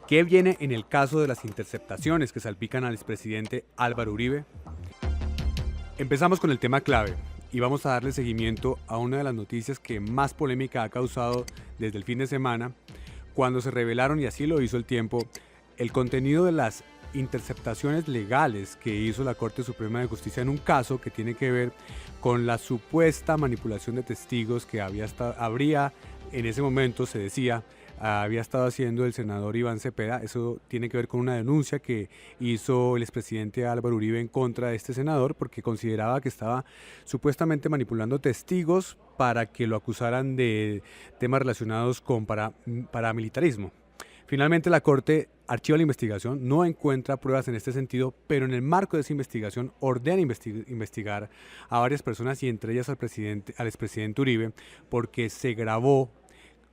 ¿Qué viene en el caso de las interceptaciones que salpican al expresidente Álvaro Uribe? Empezamos con el tema clave y vamos a darle seguimiento a una de las noticias que más polémica ha causado desde el fin de semana, cuando se revelaron, y así lo hizo El Tiempo, el contenido de las interceptaciones legales que hizo la Corte Suprema de Justicia en un caso que tiene que ver con la supuesta manipulación de testigos que habría, en ese momento se decía, había estado haciendo el senador Iván Cepeda. Eso tiene que ver con una denuncia que hizo el expresidente Álvaro Uribe en contra de este senador porque consideraba que estaba supuestamente manipulando testigos para que lo acusaran de temas relacionados con paramilitarismo. Finalmente la Corte archiva la investigación, no encuentra pruebas en este sentido, pero en el marco de esa investigación ordena investigar a varias personas y entre ellas al expresidente Uribe, porque se grabó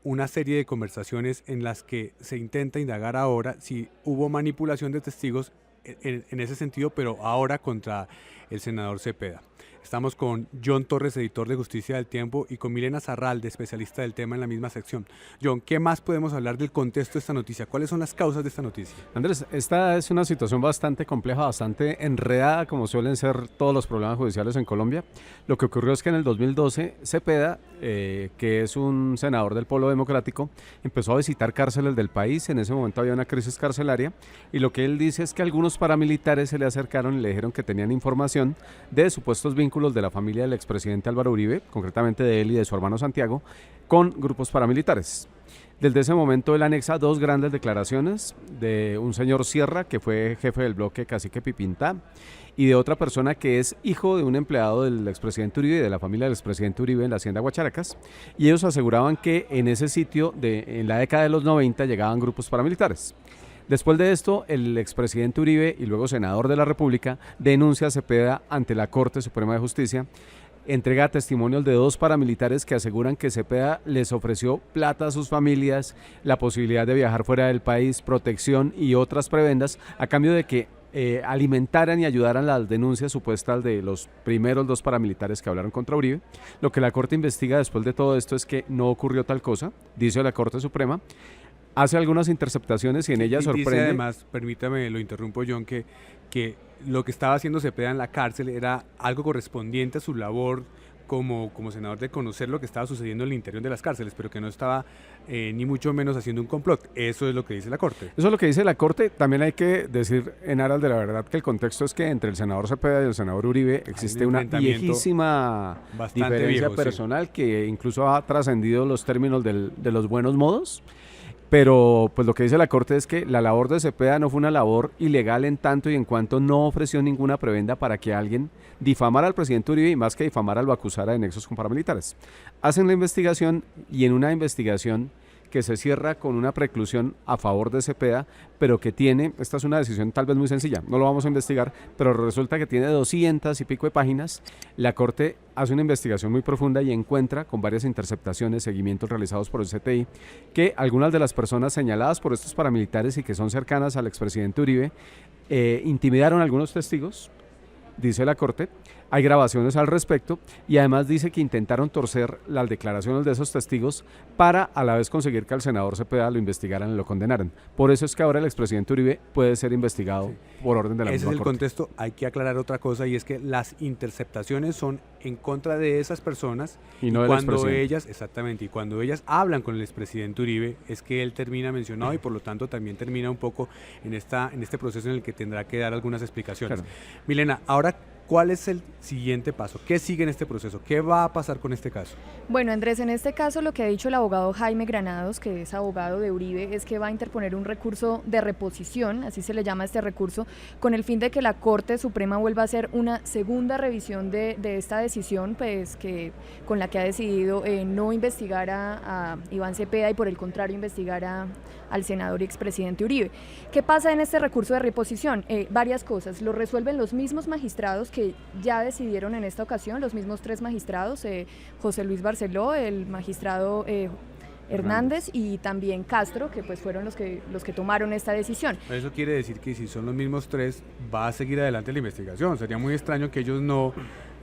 una serie de conversaciones en las que se intenta indagar ahora si hubo manipulación de testigos en ese sentido, pero ahora contra el senador Cepeda. Estamos con John Torres, editor de Justicia del Tiempo, y con Milena Zarralde, especialista del tema en la misma sección. John, ¿qué más podemos hablar del contexto de esta noticia? ¿Cuáles son las causas de esta noticia? Andrés, esta es una situación bastante compleja, bastante enredada, como suelen ser todos los problemas judiciales en Colombia. Lo que ocurrió es que en el 2012, Cepeda, que es un senador del Polo Democrático, empezó a visitar cárceles del país. En ese momento había una crisis carcelaria, y lo que él dice es que algunos paramilitares se le acercaron y le dijeron que tenían información de supuestos vínculos de la familia del expresidente Álvaro Uribe, concretamente de él y de su hermano Santiago, con grupos paramilitares. Desde ese momento él anexa dos grandes declaraciones de un señor Sierra, que fue jefe del bloque Cacique Pipintá, y de otra persona que es hijo de un empleado del expresidente Uribe y de la familia del expresidente Uribe en la hacienda Guacharacas, y ellos aseguraban que en ese sitio en la década de los 90 llegaban grupos paramilitares. Después de esto, el expresidente Uribe y luego senador de la República denuncia a Cepeda ante la Corte Suprema de Justicia, entrega testimonios de dos paramilitares que aseguran que Cepeda les ofreció plata a sus familias, la posibilidad de viajar fuera del país, protección y otras prebendas a cambio de que alimentaran y ayudaran las denuncias supuestas de los primeros dos paramilitares que hablaron contra Uribe. Lo que la Corte investiga después de todo esto es que no ocurrió tal cosa, dice la Corte Suprema. Hace algunas interceptaciones y en ellas sorprende. Dice además, permítame, lo interrumpo John, que lo que estaba haciendo Cepeda en la cárcel era algo correspondiente a su labor como senador, de conocer lo que estaba sucediendo en el interior de las cárceles, pero que no estaba ni mucho menos haciendo un complot. Eso es lo que dice la Corte. Eso es lo que dice la Corte. También hay que decir en aras de la verdad que el contexto es que entre el senador Cepeda y el senador Uribe existe una viejísima diferencia personal, sí, que incluso ha trascendido los términos de los buenos modos. Pero pues lo que dice la Corte es que la labor de Cepeda no fue una labor ilegal en tanto y en cuanto no ofreció ninguna prebenda para que alguien difamara al presidente Uribe y más que difamara lo acusara de nexos con paramilitares. Hacen la investigación y en una investigación que se cierra con una preclusión a favor de Cepeda, pero que tiene, esta es una decisión tal vez muy sencilla, no lo vamos a investigar, pero resulta que tiene 200 y pico de páginas. La Corte hace una investigación muy profunda y encuentra, con varias interceptaciones, seguimientos realizados por el CTI, que algunas de las personas señaladas por estos paramilitares y que son cercanas al expresidente Uribe, intimidaron a algunos testigos, dice la Corte. Hay grabaciones al respecto y además dice que intentaron torcer las declaraciones de esos testigos para a la vez conseguir que al senador Cepeda lo investigaran y lo condenaran. Por eso es que ahora el expresidente Uribe puede ser investigado por orden de la misma Corte. Ese es el contexto. Hay que aclarar otra cosa, y es que las interceptaciones son en contra de esas personas y no cuando ellas, exactamente, y cuando ellas hablan con el expresidente Uribe es que él termina mencionado y por lo tanto también termina un poco en este proceso en el que tendrá que dar algunas explicaciones. Claro. Milena, ahora, ¿cuál es el siguiente paso? ¿Qué sigue en este proceso? ¿Qué va a pasar con este caso? Bueno, Andrés, en este caso lo que ha dicho el abogado Jaime Granados, que es abogado de Uribe, es que va a interponer un recurso de reposición, así se le llama este recurso, con el fin de que la Corte Suprema vuelva a hacer una segunda revisión de esta decisión, pues con la que ha decidido no investigar a Iván Cepeda y por el contrario investigar al senador y expresidente Uribe. ¿Qué pasa en este recurso de reposición? Varias cosas. Lo resuelven los mismos magistrados que ya decidieron en esta ocasión, los mismos tres magistrados, José Luis Barceló, el magistrado Hernández y también Castro, que pues fueron los que tomaron esta decisión. Eso quiere decir que si son los mismos tres, va a seguir adelante la investigación. Sería muy extraño que ellos no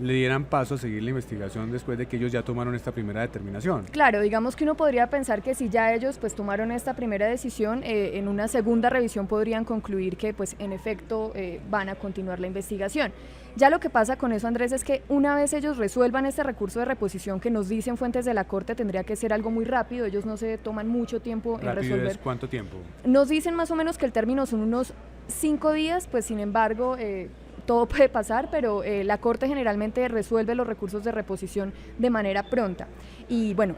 le dieran paso a seguir la investigación después de que ellos ya tomaron esta primera determinación. Claro, digamos que uno podría pensar que si ya ellos pues tomaron esta primera decisión, en una segunda revisión podrían concluir que pues en efecto van a continuar la investigación. Ya lo que pasa con eso, Andrés, es que una vez ellos resuelvan este recurso de reposición que nos dicen fuentes de la Corte, tendría que ser algo muy rápido, ellos no se toman mucho tiempo en resolver. ¿Rápido es cuánto tiempo? Nos dicen más o menos que el término son unos 5 días, pues sin embargo todo puede pasar, pero la Corte generalmente resuelve los recursos de reposición de manera pronta. Y bueno,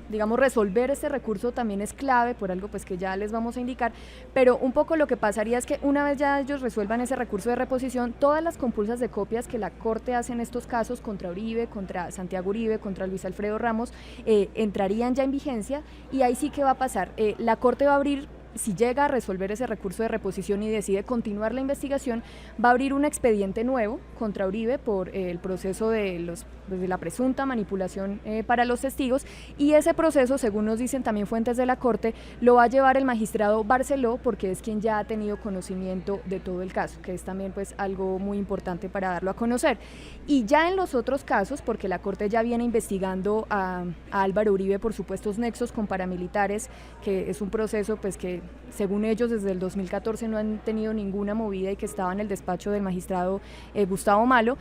digamos, resolver este recurso también es clave, por algo pues que ya les vamos a indicar, pero un poco lo que pasaría es que una vez ya ellos resuelvan ese recurso de reposición, todas las compulsas de copias que la Corte hace en estos casos contra Uribe, contra Santiago Uribe, contra Luis Alfredo Ramos, entrarían ya en vigencia, y ahí sí que va a pasar. La Corte va a abrir, si llega a resolver ese recurso de reposición y decide continuar la investigación, va a abrir un expediente nuevo contra Uribe por el proceso de la presunta manipulación para los testigos, y ese proceso, según nos dicen también fuentes de la Corte, lo va a llevar el magistrado Barceló, porque es quien ya ha tenido conocimiento de todo el caso, que es también pues algo muy importante para darlo a conocer. Y ya en los otros casos, porque la Corte ya viene investigando a Álvaro Uribe por supuestos nexos con paramilitares, que es un proceso pues que según ellos desde el 2014 no han tenido ninguna movida y que estaba en el despacho del magistrado Gustavo Malo,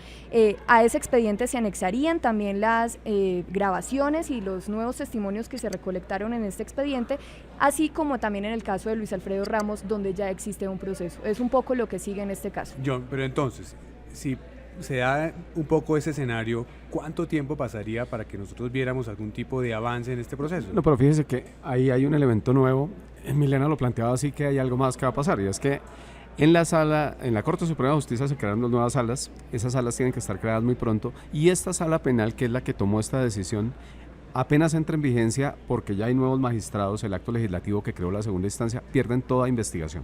a ese expediente se anexarían también las grabaciones y los nuevos testimonios que se recolectaron en este expediente, así como también en el caso de Luis Alfredo Ramos, donde ya existe un proceso. Es un poco lo que sigue en este caso. John, pero entonces, si se da un poco ese escenario, ¿cuánto tiempo pasaría para que nosotros viéramos algún tipo de avance en este proceso? No, pero fíjese que ahí hay un elemento nuevo. Milena lo planteaba así, que hay algo más que va a pasar, y es que en la Corte Suprema de Justicia se crearon 2 nuevas salas. Esas salas tienen que estar creadas muy pronto, y esta sala penal, que es la que tomó esta decisión, apenas entra en vigencia porque ya hay nuevos magistrados. El acto legislativo que creó la segunda instancia pierden toda investigación.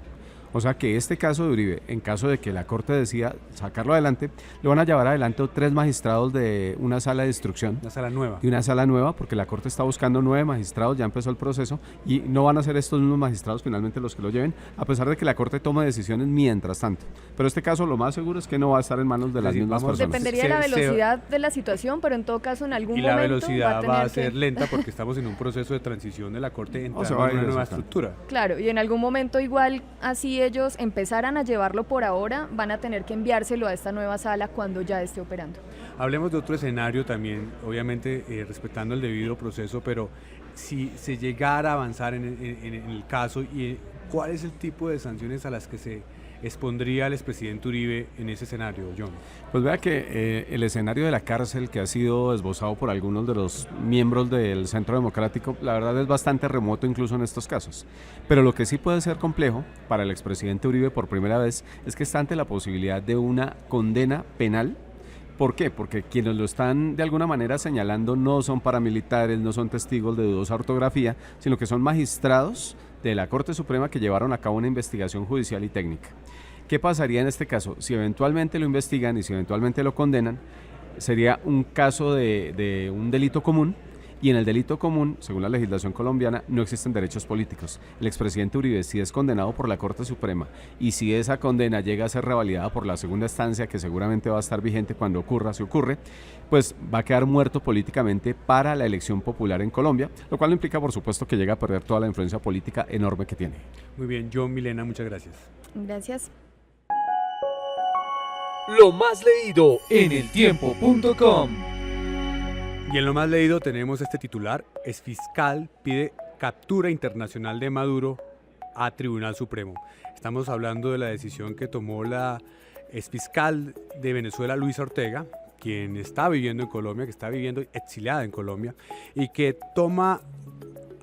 O sea que este caso de Uribe, en caso de que la Corte decida sacarlo adelante, lo van a llevar adelante 3 magistrados de una sala de instrucción. Una sala nueva. De una sala nueva, porque la Corte está buscando 9 magistrados, ya empezó el proceso, y no van a ser estos mismos magistrados finalmente los que lo lleven, a pesar de que la Corte tome decisiones mientras tanto. Pero este caso lo más seguro es que no va a estar en manos de las mismas personas. Dependería de la velocidad de la situación, pero en todo caso en algún momento la velocidad va a ser lenta porque estamos en un proceso de transición de la Corte entrando en una nueva estructura. Claro, y en algún momento igual así ellos empezaran a llevarlo por ahora, van a tener que enviárselo a esta nueva sala cuando ya esté operando. Hablemos de otro escenario también, obviamente respetando el debido proceso, pero si se llegara a avanzar en el caso, ¿cuál es el tipo de sanciones a las que se expondría el expresidente Uribe en ese escenario, John? Pues vea que el escenario de la cárcel que ha sido esbozado por algunos de los miembros del Centro Democrático, la verdad es bastante remoto incluso en estos casos. Pero lo que sí puede ser complejo para el expresidente Uribe por primera vez es que está ante la posibilidad de una condena penal. ¿Por qué? Porque quienes lo están de alguna manera señalando no son paramilitares, no son testigos de dudosa ortografía, sino que son magistrados de la Corte Suprema que llevaron a cabo una investigación judicial y técnica. ¿Qué pasaría en este caso? Si eventualmente lo investigan y si eventualmente lo condenan, sería un caso de un delito común, y en el delito común, según la legislación colombiana, no existen derechos políticos. El expresidente Uribe, si es condenado por la Corte Suprema y si esa condena llega a ser revalidada por la segunda instancia, que seguramente va a estar vigente cuando ocurra, si ocurre, pues va a quedar muerto políticamente para la elección popular en Colombia, lo cual no implica, por supuesto, que llegue a perder toda la influencia política enorme que tiene. Muy bien, John, Milena, muchas gracias. Gracias. Lo más leído en eltiempo.com. Y en lo más leído tenemos este titular: exfiscal pide captura internacional de Maduro a Tribunal Supremo. Estamos hablando de la decisión que tomó la exfiscal de Venezuela, Luisa Ortega, quien está viviendo en Colombia, que está viviendo exiliada en Colombia, y que toma,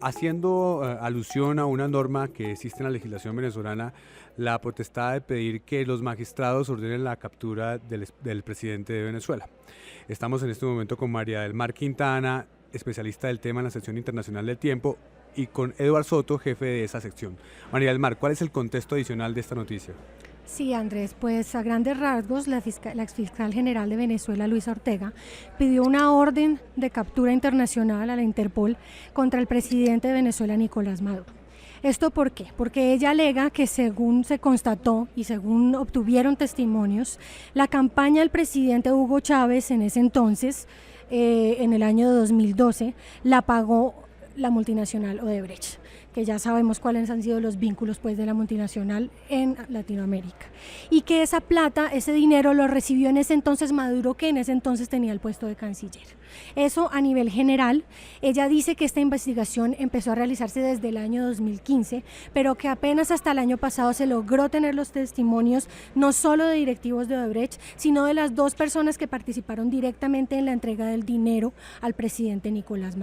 haciendo alusión a una norma que existe en la legislación venezolana, la potestad de pedir que los magistrados ordenen la captura del presidente de Venezuela. Estamos en este momento con María del Mar Quintana, especialista del tema en la sección internacional del Tiempo, y con Eduard Soto, jefe de esa sección. María del Mar, ¿cuál es el contexto adicional de esta noticia? Sí, Andrés, pues a grandes rasgos la exfiscal general de Venezuela, Luisa Ortega, pidió una orden de captura internacional a la Interpol contra el presidente de Venezuela, Nicolás Maduro. ¿Esto por qué? Porque ella alega que según se constató y según obtuvieron testimonios, la campaña del presidente Hugo Chávez en ese entonces, en el año 2012, la pagó la multinacional Odebrecht, que ya sabemos cuáles han sido los vínculos pues de la multinacional en Latinoamérica, y que esa plata, ese dinero lo recibió en ese entonces Maduro, que en ese entonces tenía el puesto de canciller. Eso a nivel general. Ella dice que esta investigación empezó a realizarse desde el año 2015, pero que apenas hasta el año pasado se logró tener los testimonios no solo de directivos de Odebrecht, sino de las 2 personas que participaron directamente en la entrega del dinero al presidente Nicolás Maduro.